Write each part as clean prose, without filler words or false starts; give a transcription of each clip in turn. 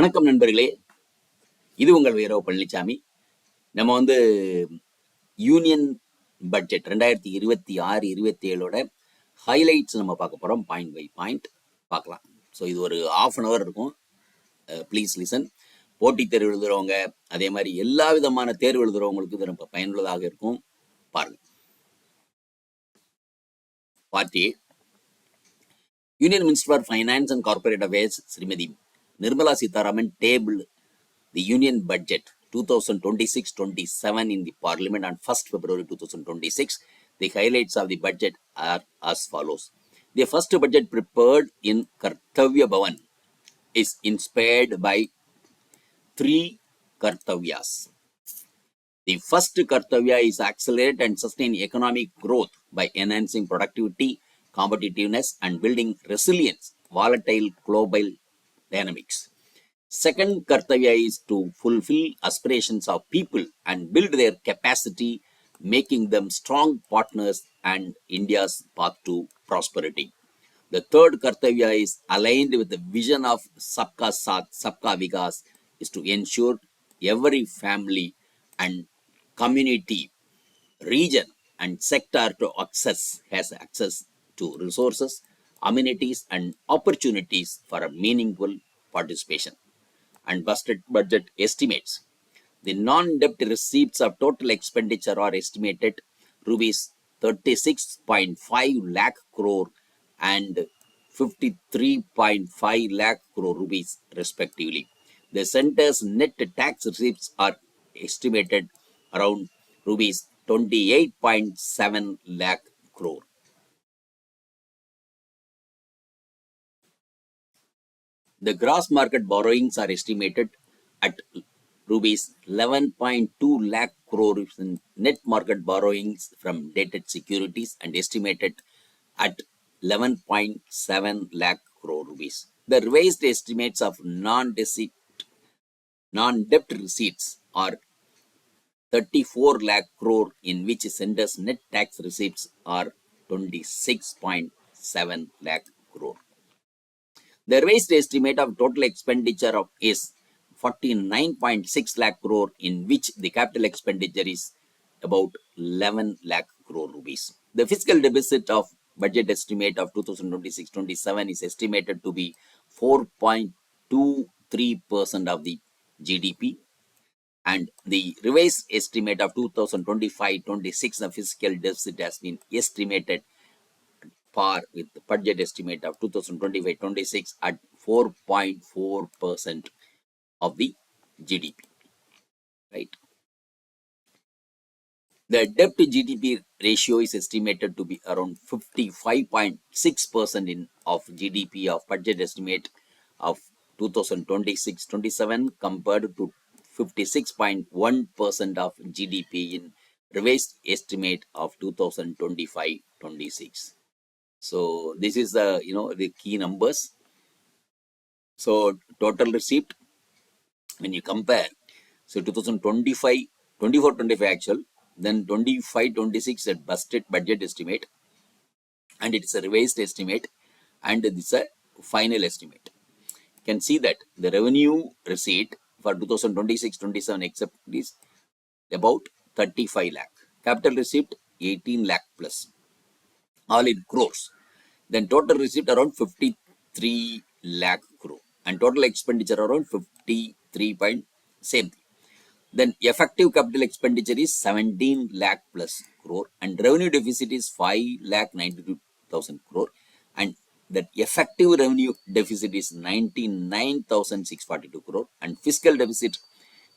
வணக்கம் நண்பர்களே, இது உங்கள் வைரவ பழனிசாமி. நம்ம யூனியன் பட்ஜெட் 2026-27 ஹைலைட்ஸ் நம்ம பார்க்க போகிறோம். பாயிண்ட் பை பாயிண்ட் பார்க்கலாம். ஸோ இது ஒரு ½ an hour இருக்கும். Please listen. போட்டித் தேர்வு எழுதுகிறவங்க, அதே மாதிரி எல்லா விதமான தேர்வு எழுதுகிறவங்களுக்கு இது ரொம்ப பயனுள்ளதாக இருக்கும். பாருங்க. Party union minister for finance and corporate affairs Shrimati Nirmala Sitharaman tabled the Union Budget 2026-27 in the Parliament on 1st February 2026. The highlights of the budget are as follows. The first budget prepared in Kartavya Bhavan is inspired by 3 Kartavyas. The first Kartavya is accelerate and sustain economic growth by enhancing productivity, competitiveness, and building resilience, volatile global dynamics. Second Kartavya is to fulfill aspirations of people and build their capacity, making them strong partners and India's path to prosperity. The third Kartavya is aligned with the vision of Sabka Saath, Sabka Vikas, is to ensure every family and community, region and sector has access to resources, amenities and opportunities for a meaningful participation. And budget estimates. The non-debt receipts of total expenditure are estimated rupees 36.5 lakh crore and 53.5 lakh crore rupees respectively. The center's net tax receipts are estimated around rupees 28.7 lakh crore. The gross market borrowings are estimated at rupees 11.2 lakh crore in net market borrowings from dated securities and estimated at 11.7 lakh crore rupees. The revised estimates of non-debt receipts are 34 lakh crore, in which center's net tax receipts are 26.7 lakh crore. The revised estimate of total expenditure is 49.6 lakh crore, in which the capital expenditure is about 11 lakh crore rupees. The fiscal deficit of budget estimate of 2026-27 is estimated to be 4.23% of the GDP, and the revised estimate of 2025-26 the fiscal deficit has been estimated par with the budget estimate of 2025-26 at 4.4% of the GDP. Right. The debt to GDP ratio is estimated to be around 55.6% of GDP of budget estimate of 2026-27 compared to 56.1% of GDP in revised estimate of 2025-26. So this is the the key numbers. So total receipt, when you compare, so 2024-25 actual, then 25-26 at budget estimate, and it's a revised estimate, and this is a final estimate. You can see that the revenue receipt for 2026-27 except is about 35 lakh. Capital receipt 18 lakh plus, all in crores. Then total receipt around 53 lakh crore, and total expenditure around 53 point same thing. Then effective capital expenditure is 17 lakh plus crore, and revenue deficit is 5,92,000 crore, and that effective revenue deficit is 99,642 crore, and fiscal deficit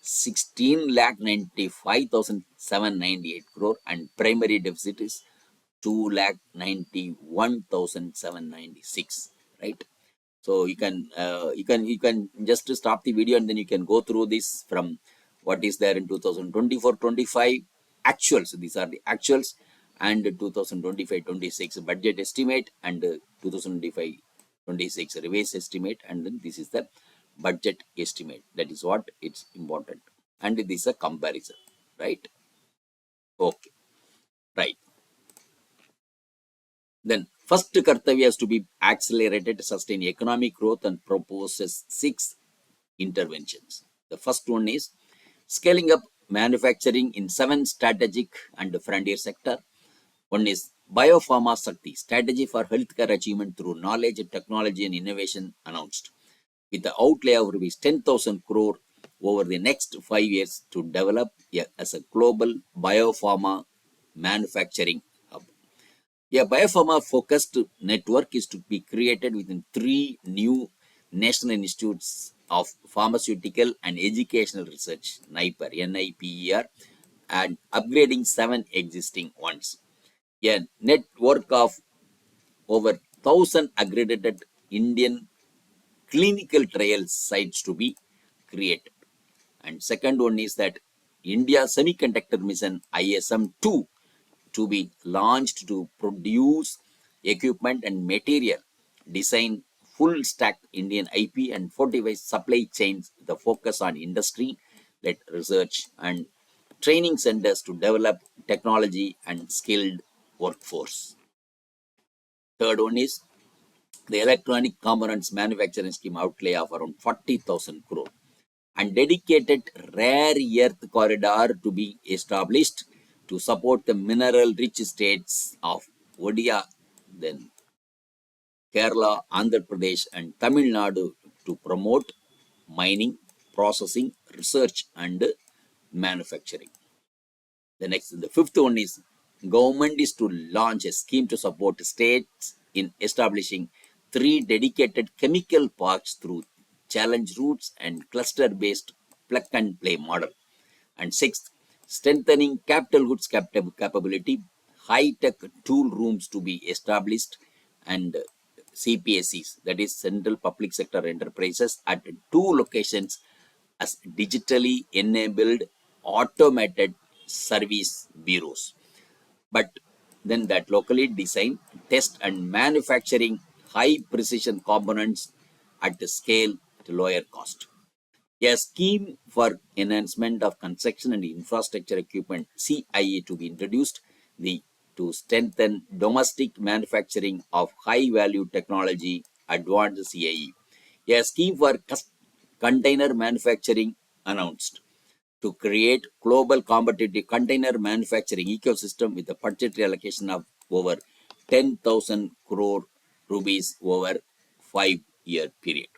16,95,798 crore, and primary deficit is 2,91,796. Right. So you can just stop the video and then you can go through this from what is there in 2024-25 actuals. These are the actuals, and 2025-26 budget estimate, and 2025-26 revised estimate, and then this is the budget estimate. That is what it's important, and this is a comparison. Right. Okay. Right. Then first Kartavya has to be accelerated to sustain economic growth and proposes 6 interventions. The first one is scaling up manufacturing in 7 strategic and frontier sector. One is Biopharma Sakti, strategy for healthcare achievement through knowledge, technology and innovation announced, with the outlay of rupees 10,000 crore over the next 5 years to develop as a global biopharma manufacturing hub. A biopharma-focused network is to be created within 3 new national institutes of pharmaceutical and educational research, NIPER, and upgrading 7 existing ones. A network of over 1,000 accredited Indian clinical trial sites to be created. And second one is that India Semiconductor Mission ISM-2 to be launched to produce equipment and material, design full stack Indian IP and fortify supply chains with a focus on industry-led research and training centers to develop technology and skilled workforce. Third one is the electronic components manufacturing scheme outlay of around 40,000 crore and dedicated rare earth corridor to be established to support the mineral rich states of Odisha, then Kerala, Andhra Pradesh and Tamil Nadu to promote mining, processing, research and manufacturing. The fifth one is government is to launch a scheme to support states in establishing 3 dedicated chemical parks through challenge routes and cluster-based plug and play model. And sixth, strengthening capital goods capability, high-tech tool rooms to be established and CPSEs, that is Central Public Sector Enterprises, at 2 locations as digitally enabled automated service bureaus. But then that locally design, test and manufacturing high precision components at the scale at a lower cost. A scheme for enhancement of construction and infrastructure equipment CIE to be introduced to strengthen domestic manufacturing of high value technology advanced CIE. A scheme for container manufacturing announced to create global competitive container manufacturing ecosystem with a budgetary allocation of over 10,000 crore rupees over 5-year period.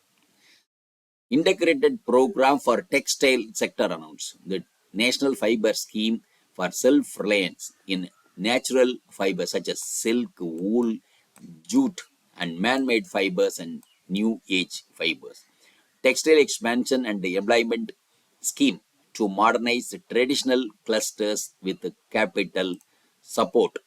Integrated program for textile sector announced the National Fiber Scheme for self-reliance in natural fibers such as silk, wool, jute, and man-made fibers and new age fibers. Textile expansion and the employment scheme to modernize the traditional clusters with capital support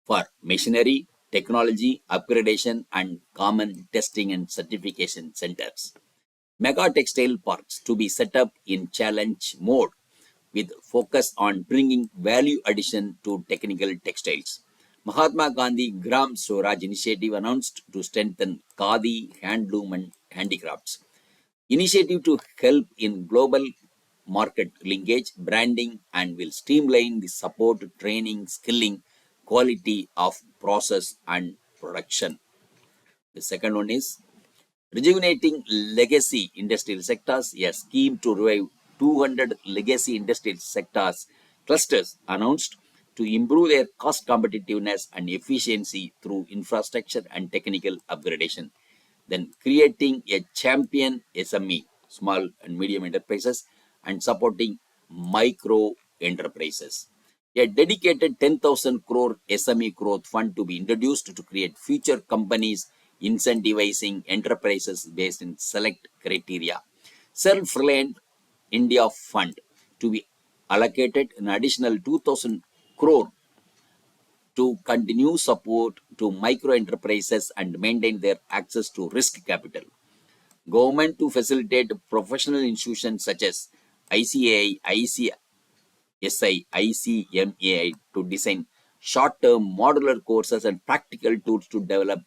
for machinery, technology, upgradation, and common testing and certification centers. Mega textile parks to be set up in challenge mode with focus on bringing value addition to technical textiles. Mahatma Gandhi Gram Swaraj initiative announced to strengthen Khadi, handloom and handicrafts. Initiative to help in global market linkage, branding and will streamline the support, training, skilling, quality of process and production. The second one is rejuvenating legacy industrial sectors, a scheme to revive 200 legacy industrial sectors clusters announced to improve their cost competitiveness and efficiency through infrastructure and technical upgradation. Then creating a champion SME, small and medium enterprises, and supporting micro enterprises. A dedicated 10,000 crore SME growth fund to be introduced to create future companies incentivizing enterprises based in select criteria. Self-reliant India Fund to be allocated an additional 2,000 crore to continue support to micro enterprises and maintain their access to risk capital. Government to facilitate professional institutions such as ICAI, ICSI, ICMAI to design short-term modular courses and practical tools to develop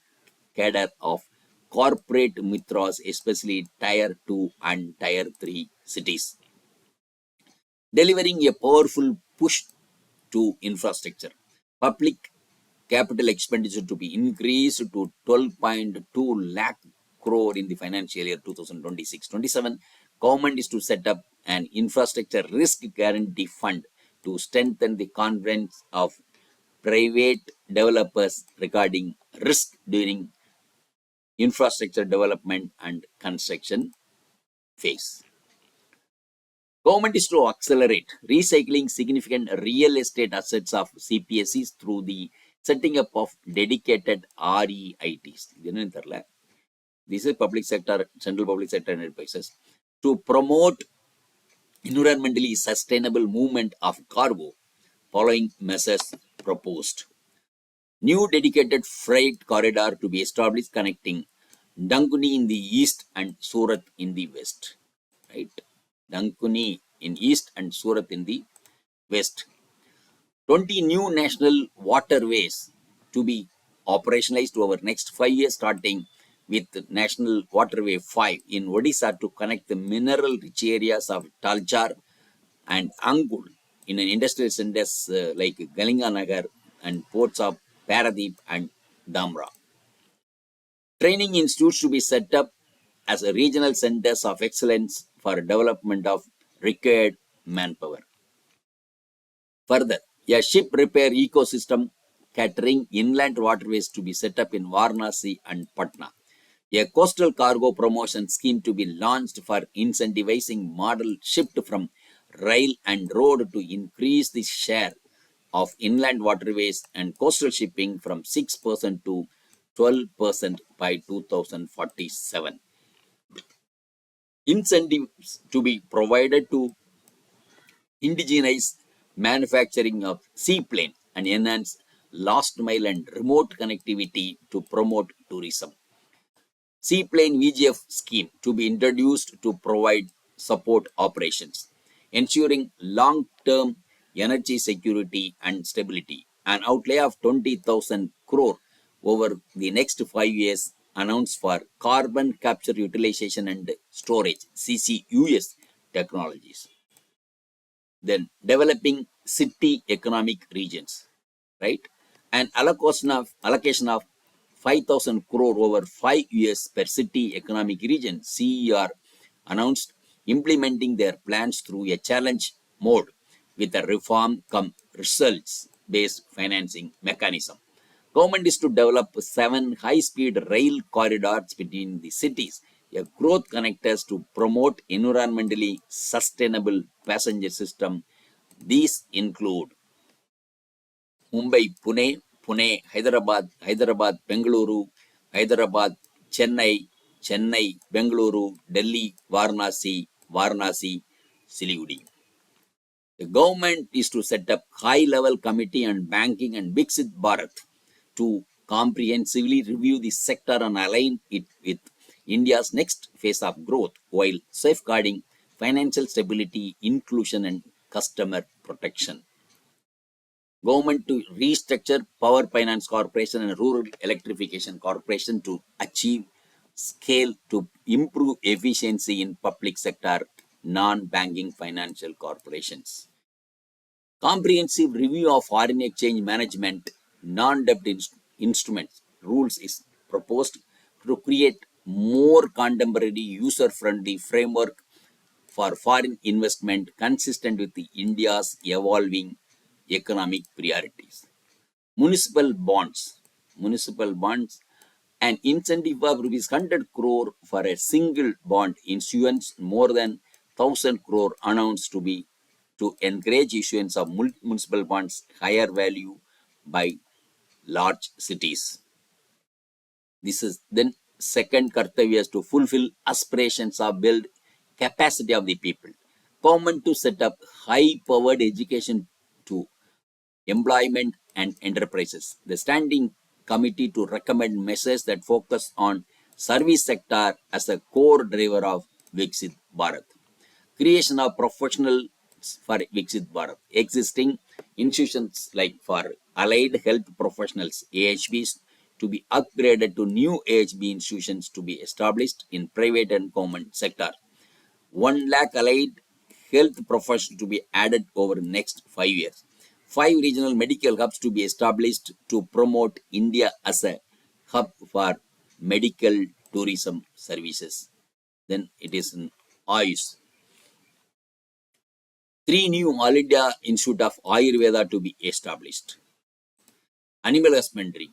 cadre of corporate mitras, especially Tier 2 and Tier 3 cities. Delivering a powerful push to infrastructure. Public capital expenditure to be increased to 12.2 lakh crore in the financial year 2026-27. Government is to set up an infrastructure risk guarantee fund to strengthen the confidence of private developers regarding risk during infrastructure development and construction phase. Government is to accelerate recycling significant real estate assets of CPSEs through the setting up of dedicated REITs. This is public sector, central public sector enterprises to promote environmentally sustainable movement of cargo. Following measures proposed. New dedicated freight corridor to be established connecting Dankuni in the east and Surat in the west. Right? Dankuni in east and Surat in the west. 20 new national waterways to be operationalized over next 5 years, starting with National Waterway 5 in Odisha to connect the mineral rich areas of Talchar and Angul in an industrial centers like Galinganagar and ports of Paradeep and Dhamra. Training institutes to be set up as a regional centers of excellence for development of required manpower. Further, a ship repair ecosystem catering inland waterways to be set up in Varanasi and Patna. A coastal cargo promotion scheme to be launched for incentivizing model shift from rail and road to increase the share of inland waterways and coastal shipping from 6% to 12% by 2047. Incentives to be provided to indigenize manufacturing of seaplane and enhance last mile and remote connectivity to promote tourism. Seaplane VGF scheme to be introduced to provide support operations, ensuring long-term energy security and stability. An outlay of 20,000 crore over the next 5 years announced for carbon capture utilization and storage CCUS technologies. Then developing city economic regions, right? An allocation of 5,000 crore over 5 years per city economic region, CER announced implementing their plans through a challenge mode with a reform come results based financing mechanism. Government is to develop 7 high-speed rail corridors between the cities, a growth connectors to promote environmentally sustainable passenger system. These include Mumbai, Pune, Pune, Hyderabad, Bengaluru, Hyderabad, Chennai, Bengaluru, Delhi, Varanasi, Siliguri. The government is to set up high-level committee on banking and Viksit Bharat to comprehensively review the sector and align it with India's next phase of growth while safeguarding financial stability, inclusion, and customer protection. Government to restructure Power Finance Corporation and Rural Electrification Corporation to achieve scale to improve efficiency in public sector non-banking financial corporations. Comprehensive review of foreign exchange management non-debt instruments rules is proposed to create more contemporary user-friendly framework for foreign investment consistent with India's evolving economic priorities. Municipal bonds, an incentive of rupees 100 crore for a single bond issuance more than 1,000 crore announced to be to encourage issuance of municipal bonds higher value by large cities. This is then second kartavya is to fulfill aspirations of build capacity of the people. Government to set up high-powered education to employment and enterprises. The standing committee to recommend measures that focus on service sector as a core driver of Viksit Bharat. Creation of professionals for Viksit Bharat. Existing institutions like for allied health professionals, AHBs, to be upgraded to new AHB institutions to be established in private and government sector. 1 lakh allied health professionals to be added over the next 5 years. 5 regional medical hubs to be established to promote India as a hub for medical tourism services. Then it is in AYUS. 3 new All India Institute of Ayurveda to be established. Animal husbandry.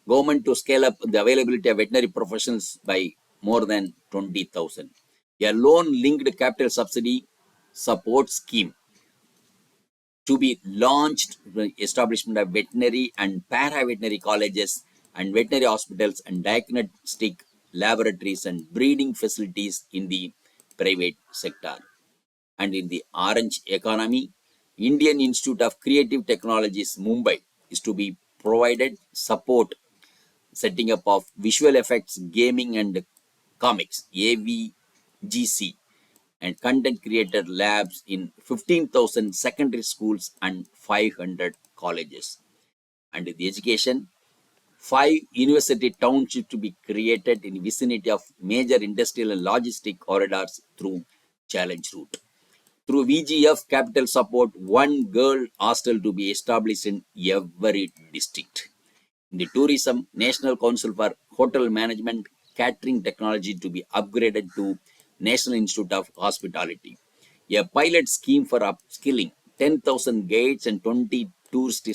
Government to scale up the availability of veterinary professionals by more than 20,000. A loan-linked capital subsidy support scheme to be launched for the establishment of veterinary and para-veterinary colleges and veterinary hospitals and diagnostic laboratories and breeding facilities in the private sector. And in the orange economy, Indian Institute of Creative Technologies, Mumbai, is to be provided support setting up of visual effects, gaming and comics, AVGC, and content creator labs in 15,000 secondary schools and 500 colleges. And in the education, 5 university townships to be created in vicinity of major industrial and logistic corridors through challenge route. Through VGF capital support, 1 girl hostel to be established in every district. In the tourism, National Council for Hotel Management Catering Technology to be upgraded to National Institute of Hospitality. A pilot scheme for upskilling 10,000 guides and 20 tourist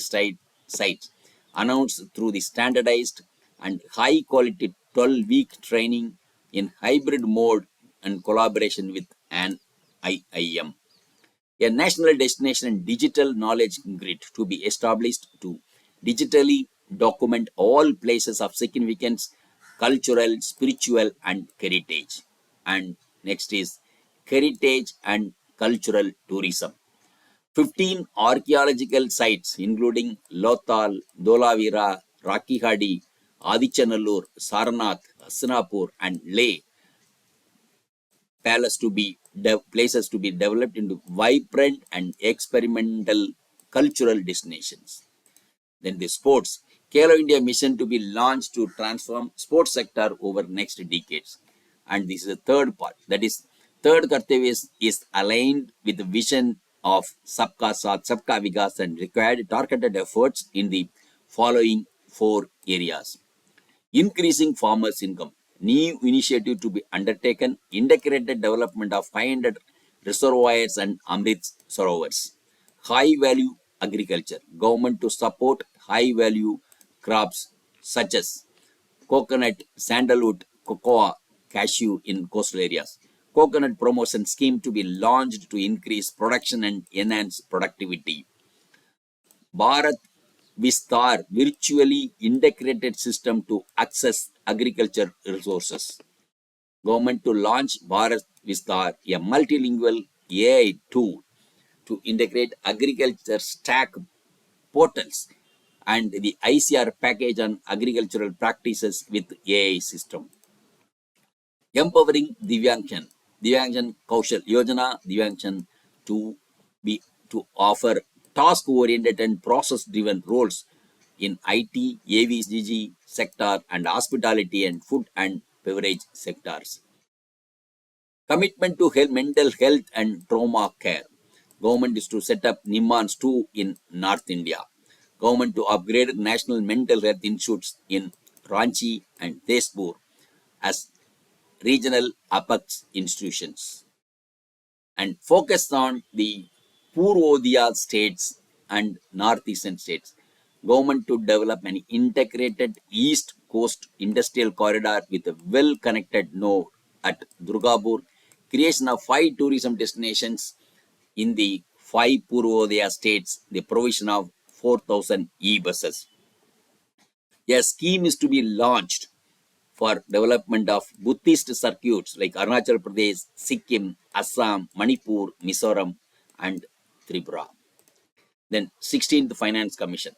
sites announced through the standardized and high quality 12-week training in hybrid mode and collaboration with an IIM. A national destination and digital knowledge grid to be established to digitally document all places of significance, cultural, spiritual, and heritage. And next is heritage and cultural tourism. 15 archaeological sites, including Lothal, Dholavira, Rakihadi, Adichanallur, Sarnath, Hastinapur, and Leh, places to be developed into vibrant and experimental cultural destinations. Then the sports. Kalo India mission to be launched to transform sports sector over next decades. And this is the third part. That is, third Kartavya is aligned with the vision of Sabka Saath, Sabka Vikas and required targeted efforts in the following 4 areas. Increasing farmers' income. New initiative to be undertaken. Integrated development of 500 reservoirs and Amrit Sarovars. High value agriculture. Government to support high value crops such as coconut, sandalwood, cocoa, cashew in coastal areas. Coconut promotion scheme to be launched to increase production and enhance productivity. Bharat Vistar virtually integrated system to access agriculture resources. Government to launch Bharat Vistar, a multilingual AI tool to integrate agriculture stack portals and the ICR package on agricultural practices with AI system. Empowering Divyangshan Kaushal Yojana, Divyangshan to be to offer task-oriented and process-driven roles in IT, AVGG sector and hospitality and food and beverage sectors. Commitment to mental health and trauma care. Government is to set up Nimmans 2 in North India. Government to upgrade national mental health institutes in Ranchi and Tezpur as regional apex institutions. And focus on the Purvodaya states and northeastern states. Government to develop an integrated East Coast industrial corridor with a well-connected node at Durgapur. Creation of 5 tourism destinations in the 5 Purvodaya states. The provision of 4,000 e-buses. A scheme is to be launched for development of Buddhist circuits like Arunachal Pradesh, Sikkim, Assam, Manipur, Mizoram, and Tripura. Then 16th Finance Commission.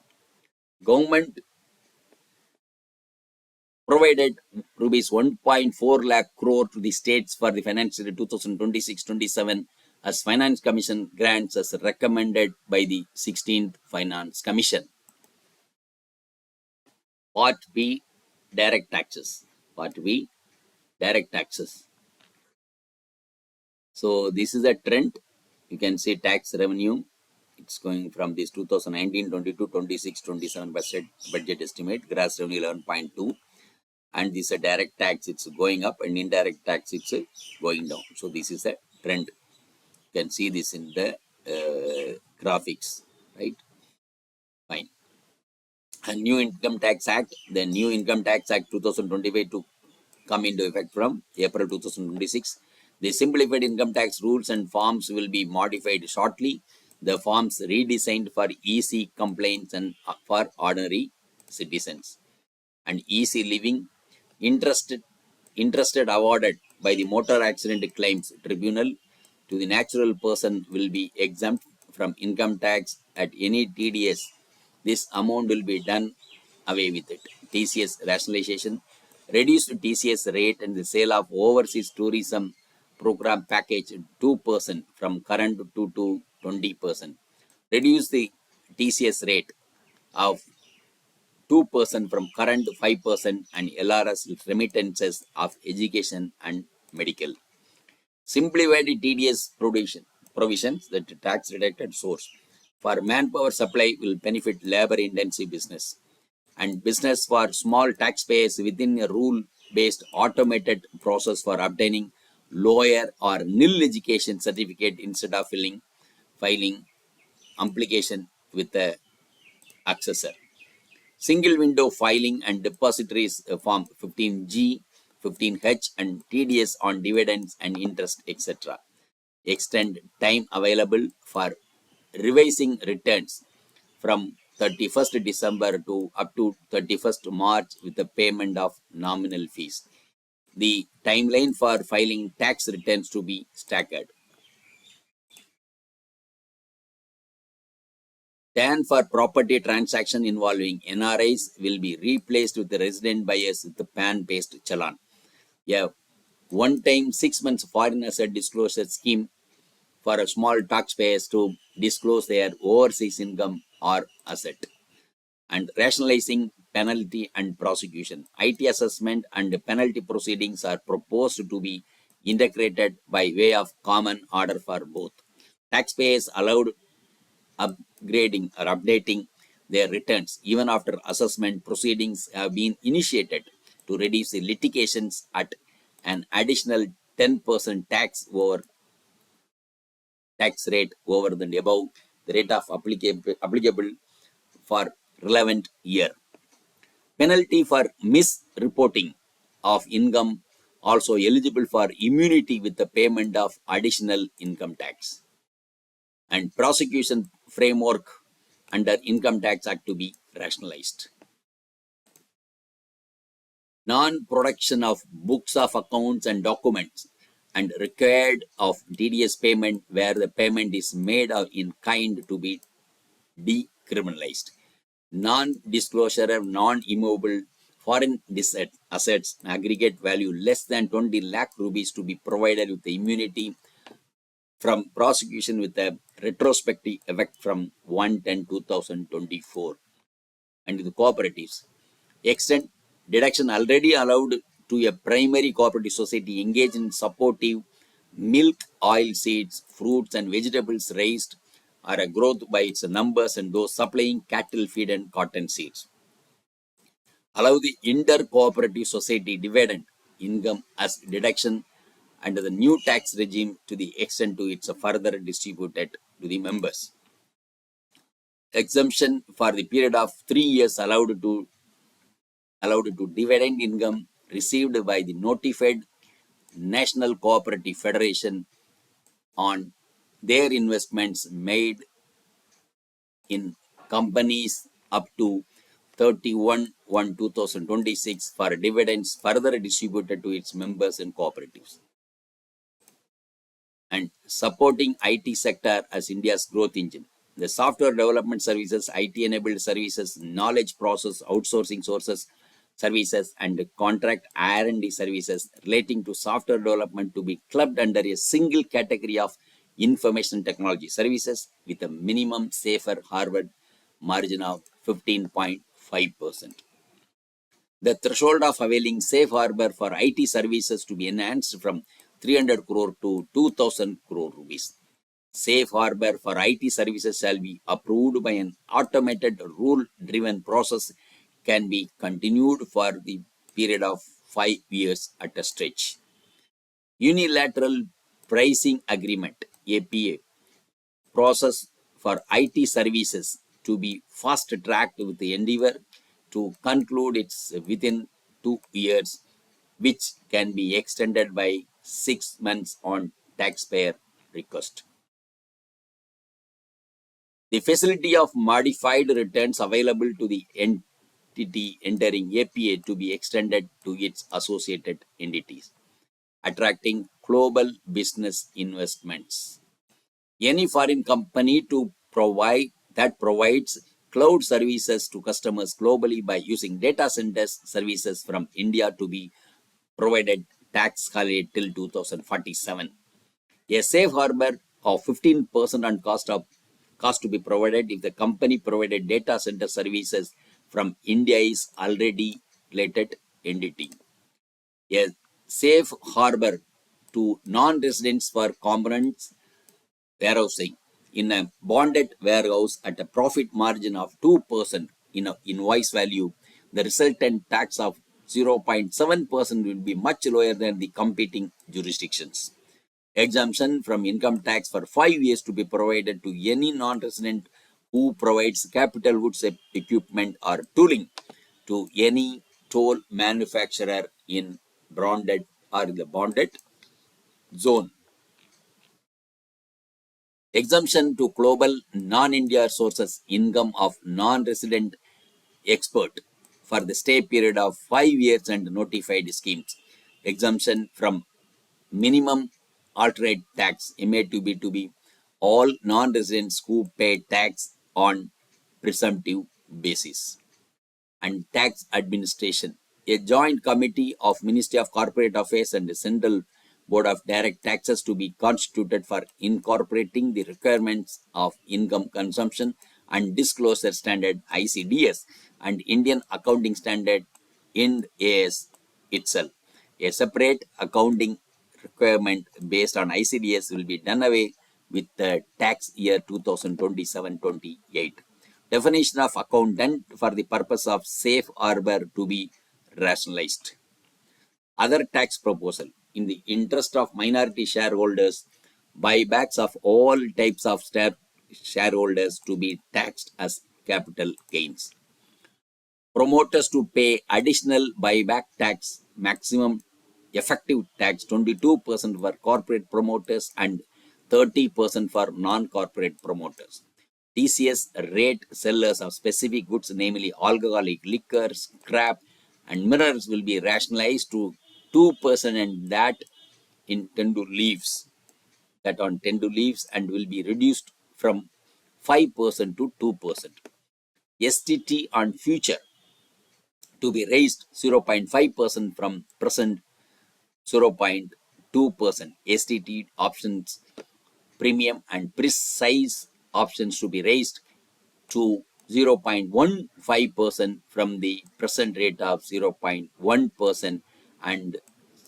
Government provided rupees 1.4 lakh crore to the states for the financial year 2026-27 as Finance Commission grants as recommended by the 16th Finance Commission. Part B, direct taxes. Part B, direct taxes. So this is a trend. You can see tax revenue. It's going from this 2019, 22, 26, 27 budget estimate. Gross revenue 11.2. and this is a direct tax, it's going up, and indirect tax, it's going down. So this is a trend. You can see this in the graphics, right? Fine. And new Income Tax Act, the new Income Tax Act 2025 to come into effect from April 2026. The simplified income tax rules and forms will be modified shortly. The forms redesigned for easy complaints and for ordinary citizens. And easy living, interested awarded by the motor accident claims tribunal to the natural person will be exempt from income tax at any TDS. This amount will be done away with it. TCS rationalization, reduced TCS rate and the sale of overseas tourism program package 2% from current to 20%. Reduce the TCS rate of 2% from current 5% and LRS remittances of education and medical. Simplified TDS provisions, that tax deducted source for manpower supply will benefit labor intensive business, and business for small taxpayers within a rule based automated process for obtaining lower or nil education certificate instead of filing application with the accessor. Single window filing and depositories form 15G, 15H, and TDS on dividends and interest, etc. Extend time available for revising returns from 31st December to up to 31st March with the payment of nominal fees. The timeline for filing tax returns to be staggered. TAN for property transaction involving NRIs will be replaced with the resident buyers with the PAN-based challan. A one-time 6 months foreign asset disclosure scheme for a small taxpayers to disclose their overseas income or asset. And rationalizing penalty and prosecution. IT assessment and penalty proceedings are proposed to be integrated by way of common order for both. Taxpayers allowed upgrading or updating their returns even after assessment proceedings have been initiated to reduce the litigations at an additional 10% tax rate over the above the rate of applicable for relevant year. Penalty for misreporting of income also eligible for immunity with the payment of additional income tax. And prosecution framework under Income Tax Act to be rationalized. Non-production of books of accounts and documents and required of TDS payment where the payment is made in kind to be decriminalized. Non-disclosure of non-immovable foreign assets aggregate value less than 20 lakh rupees to be provided with the immunity from prosecution with a retrospective effect from 1/10/2024. And the cooperatives extend deduction already allowed to a primary cooperative society engaged in supportive milk, oil seeds, fruits and vegetables raised are a growth by its numbers and those supplying cattle feed and cotton seeds. Allow the inter-cooperative society dividend income as deduction under the new tax regime to the extent to its further distributed to the members. Exemption for the period of 3 years allowed to dividend income received by the notified National Cooperative Federation on their investments made in companies up to 31/1/2026 for dividends further distributed to its members and cooperatives. And supporting IT sector as India's growth engine. The software development services, IT-enabled services, knowledge process, outsourcing sources, services, and contract R&D services relating to software development to be clubbed under a single category of information technology services with a minimum safer harbor margin of 15.5%. The threshold of availing safe harbor for IT services to be enhanced from 300 crore to 2000 crore rupees. Safe harbor for IT services shall be approved by an automated rule-driven process can be continued for the period of 5 years at a stretch. Unilateral Pricing Agreement APA process for IT services to be fast tracked with the endeavor to conclude its within 2 years, which can be extended by 6 months on taxpayer request. The facility of modified returns available to the entity entering APA to be extended to its associated entities, attracting global business investments. Any foreign company to provide that provides cloud services to customers globally by using data centers services from India to be provided tax holiday till 2047. A safe harbor of 15% on cost to be provided if the company provided data center services from India is already related entity. A safe harbor to non-residents for components warehousing in a bonded warehouse at a profit margin of 2% in invoice value. The resultant tax of 0.7% will be much lower than the competing jurisdictions. Exemption from income tax for 5 years to be provided to any non-resident who provides capital goods, equipment or tooling to any toll manufacturer in bonded or in the bonded zone. Exemption to global non-India sources income of non-resident expert for the stay period of 5 years and notified schemes. Exemption from minimum alternate tax MATB to be all non-residents who pay tax on presumptive basis. And tax administration. A joint committee of Ministry of Corporate Affairs and the Central Board of Direct Taxes to be constituted for incorporating the requirements of income consumption and disclosure standard ICDS and Indian accounting standard IND AS itself. A separate accounting requirement based on ICDS will be done away with the tax year 2027-28. Definition of accountant for the purpose of safe harbor to be rationalized. Other tax proposal. In the interest of minority shareholders, buybacks of all types of shareholders to be taxed as capital gains. Promoters to pay additional buyback tax, maximum effective tax 22% for corporate promoters and 30% for non-corporate promoters. TCS rate sellers of specific goods, namely alcoholic liquor, scrap, and mirrors, will be rationalized to 2% and that in tender leaves, that on tender leaves, and will be reduced from 5% to 2%. STT on future to be raised 0.5% from present 0.2%. STT options premium and precise options to be raised to 0.15% from the present rate of 0.1% and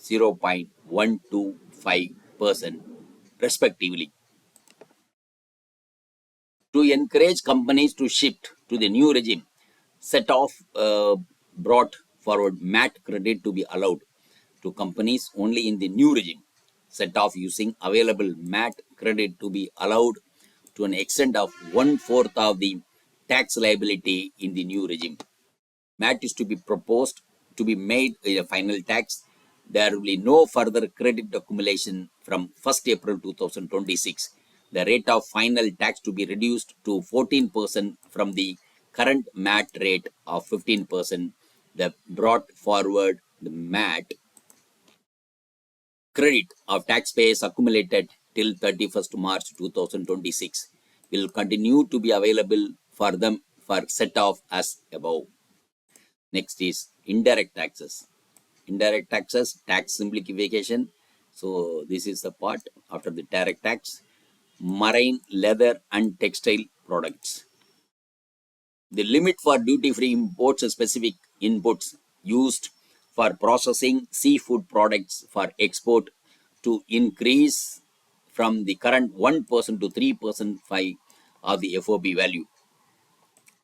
0.125% respectively. To encourage companies to shift to the new regime, set off brought forward MAT credit to be allowed to companies only in the new regime. Set off using available MAT credit to be allowed to an extent of 1/4 of the tax liability in the new regime. MAT is to be proposed to be made a final tax. There will be no further credit accumulation from 1st April 2026. The rate of final tax to be reduced to 14% from the current MAT rate of 15%. The brought forward the MAT credit of taxpayers accumulated till 31st March 2026 will continue to be available for them for set off as above. Next is indirect taxes. Indirect taxes, tax simplification. So this is the part after the direct tax. Marine, leather and textile products. The limit for duty-free imports and specific inputs used for processing seafood products for export to increase from the current 1% to 3% of the FOB value.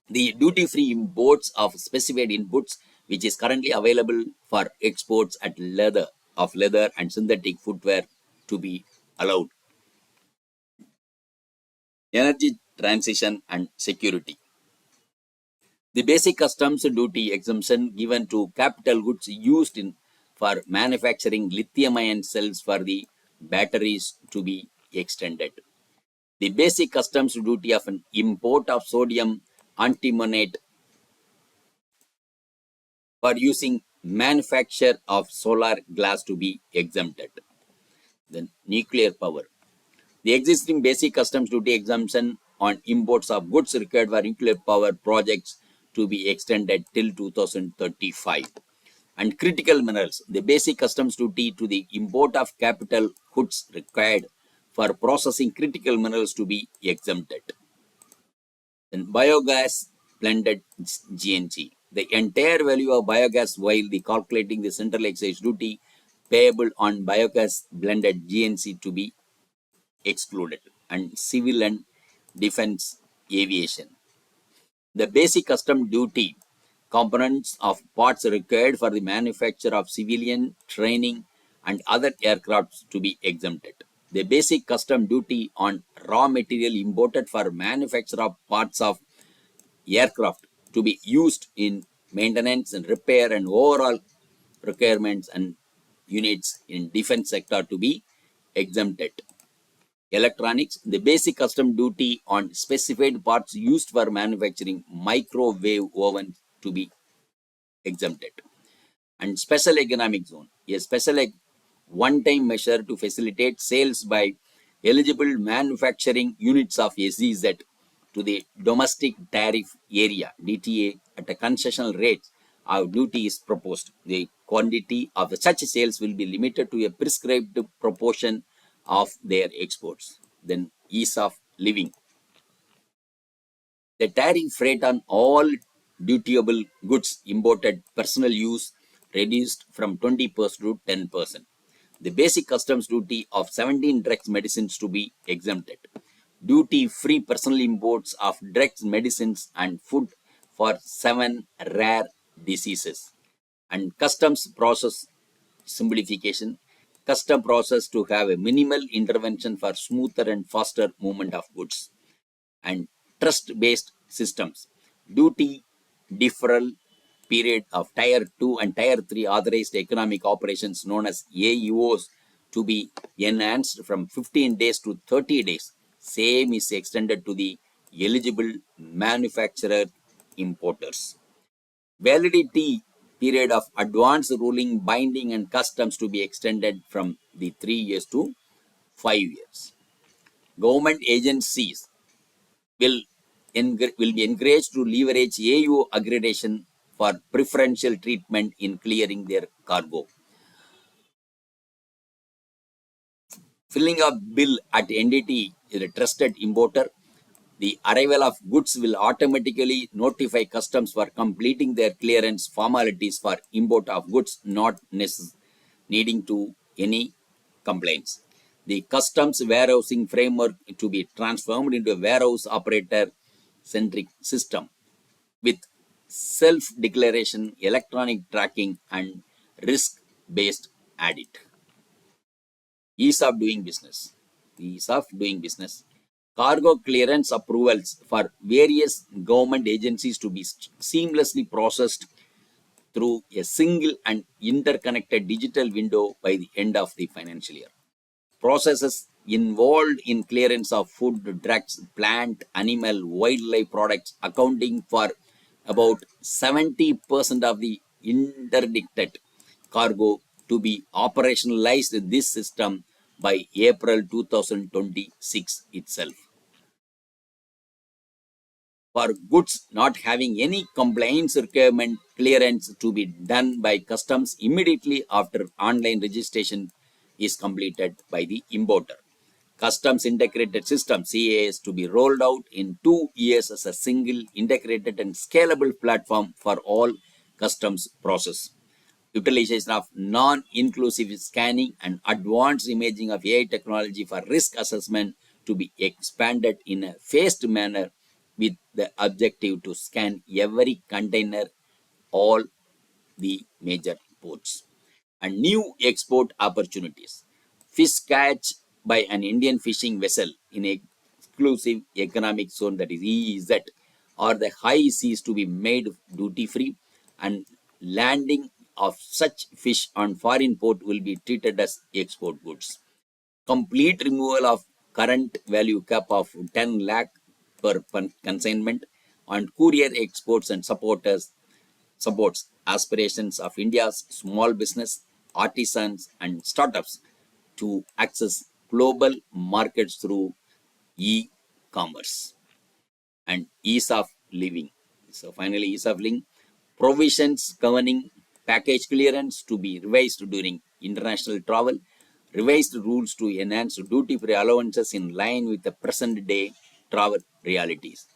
The duty-free imports of specified inputs which is currently available for exports at leather and synthetic footwear to be allowed. Energy transition and security. The basic customs duty exemption given to capital goods used in for manufacturing lithium-ion cells for the batteries to be extended. The basic customs duty of an import of sodium antimonate for using manufacture of solar glass to be exempted. Then nuclear power. The existing basic customs duty exemption on imports of goods required for nuclear power projects to be extended till 2035. And critical minerals. The basic customs duty to the import of capital goods required for processing critical minerals to be exempted. Then biogas blended GNG. The entire value of biogas while the calculating the central excise duty payable on biogas blended GNC to be excluded. And civil and defense aviation. The basic custom duty components of parts required for the manufacture of civilian training and other aircrafts to be exempted. The basic custom duty on raw material imported for manufacture of parts of aircraft to be used in maintenance and repair and overall requirements and units in defense sector to be exempted. Electronics, the basic custom duty on specified parts used for manufacturing microwave ovens to be exempted. And special economic zone, a special one-time measure to facilitate sales by eligible manufacturing units of SEZ to the domestic tariff area DTA at a concessional rate of duty is proposed. The quantity of such sales will be limited to a prescribed proportion of their exports. Then ease of living. The tariff rate on all dutiable goods imported personal use reduced from 20% to 10%. The basic customs duty of 17 drugs medicines to be exempted. Duty-free personal imports of drugs, medicines and food for 7 rare diseases. And customs process simplification. Custom process to have a minimal intervention for smoother and faster movement of goods. And trust-based systems. Duty deferral period of Tier 2 and Tier 3 authorized economic operations known as AEOs to be enhanced from 15 days to 30 days. Same is extended to the eligible manufacturer importers. Validity period of advance ruling, binding and customs to be extended from the 3 years to 5 years. Government agencies will be encouraged to leverage AU accreditation for preferential treatment in clearing their cargo. Filling a bill at entity is a trusted importer. The arrival of goods will automatically notify customs for completing their clearance formalities for import of goods, not needing to any complaints. The customs warehousing framework to be transformed into a warehouse operator centric system with self-declaration, electronic tracking, and risk-based audit. Ease of doing business. Ease of doing business. Cargo clearance approvals for various government agencies to be seamlessly processed through a single and interconnected digital window by the end of the financial year. Processes involved in clearance of food, drugs, plant, animal, wildlife products accounting for about 70% of the interdicted cargo to be operationalized this system by April 2026 itself. For goods not having any compliance requirement, clearance to be done by customs immediately after online registration is completed by the importer. Customs integrated system CAS to be rolled out in 2 years as a single integrated and scalable platform for all customs process. Utilization of non-inclusive scanning and advanced imaging of AI technology for risk assessment to be expanded in a phased manner with the objective to scan every container all the major ports. And new export opportunities. Fish catch by an Indian fishing vessel in a exclusive economic zone, that is EEZ, or the high seas to be made duty free, and landing of such fish on foreign port will be treated as export goods. Complete removal of current value cap of 10 lakh per consignment on courier exports and supports aspirations of India's small business, artisans, and startups to access global markets through e-commerce. And ease of living. So finally, ease of living. Provisions governing package clearance to be revised during international travel. Revised rules to enhance duty-free allowances in line with the present-day travel realities.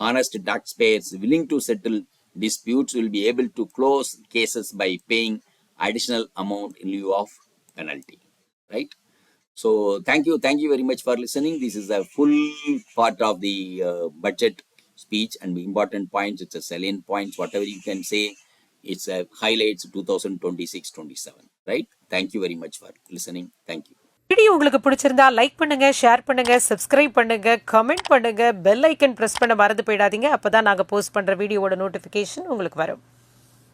Honest taxpayers willing to settle disputes will be able to close cases by paying additional amount in lieu of penalty. Right? So thank you very much for listening. This is a full part of the budget speech and the important points. It's a salient points, whatever you can say. It's a highlights 2026-27. Right? Thank you very much for listening. Thank you. Video உங்களுக்கு பிடிச்சிருந்தா like பண்ணுங்க, share பண்ணுங்க, subscribe பண்ணுங்க, comment பண்ணுங்க, bell icon press பண்ண மறந்து போயிடாதீங்க. அப்பதான் நாங்க போஸ்ட் பண்ற வீடியோவோட நோட்டிபிகேஷன் உங்களுக்கு வரும்.